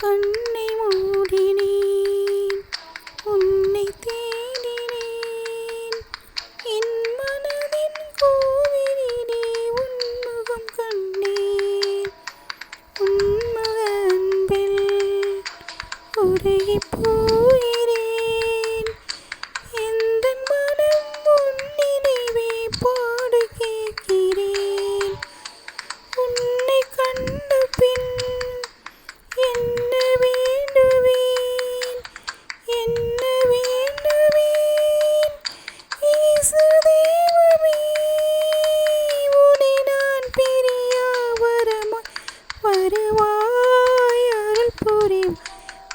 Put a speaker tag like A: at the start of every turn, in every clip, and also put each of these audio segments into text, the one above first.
A: கண்ணை மூடினேன், உன்னை தேடினேன், என் மனதின் கோவிலிலே உன்முகம் கண்டேன். உன்முக அன்பில் உருகிப் போகிறேன், எந்தன் மனம் உன் நினைவே பாடு கேட்கிறேன். உன்னை கண்ட பின் என்ன வேண்டுவேன், என்ன வேண்டுவேன், இயேசு தெய்வமே, உன்னை நான் பிரிய வரமாய் வருவாய் அருள் புரிவாய்.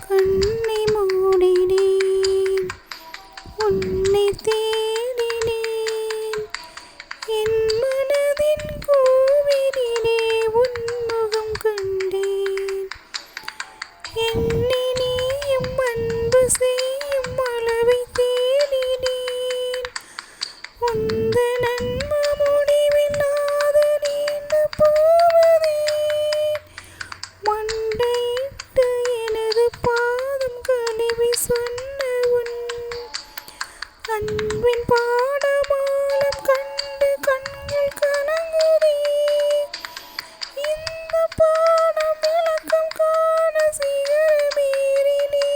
A: கண்ணை மூடினேன், உன்னை தேடினேன், என் மனதின் கோவிலிலே உன்முகம் கண்டேன். என்னை நீயும் அன்பு செய்யும் அளவை தேடினேன், உந்தன் அன்பு முடிவில்லாத நீண்டு போவதேன். மண்டையிட்டு எனது பாதம் கழுவி சொன்ன உன் அன்பின் பாடமாலம் கண்டு கண்கள் கலங்குதே. இந்த பாடம் விளக்கம் காண சிகரமேறினேன்,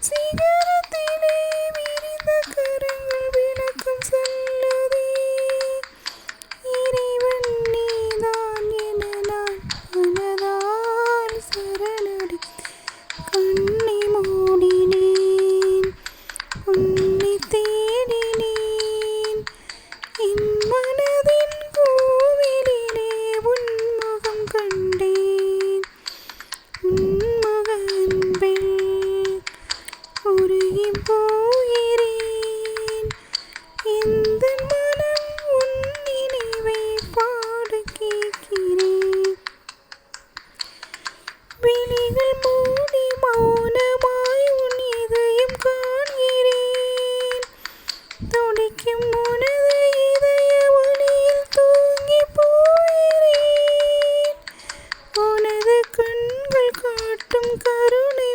A: சிகரத்திலே விரிந்த கரங்கள் விளக்கம் சொல்லுதே. இறைவன் நீதான் என நான் மனதால் சரணடை. கண்ணை மூடினேன், உன்னை தேடினேன், என் மனதின் கோவிலிலே உன்முகம் கண்டேன். உன்முக அன்பில் உருகிப் போகிறேன், எந்தன் மனம் உன் நினைவை பாடு கேட்கிறேன். விழிகள் மூடி மௌனமாய் உன் இதயம் காண்கிறேன், துடிக்கும் உனது இதய ஒளியில் தூங்கிப் போகிறேன். உனது கண்கள் காட்டும் கருணை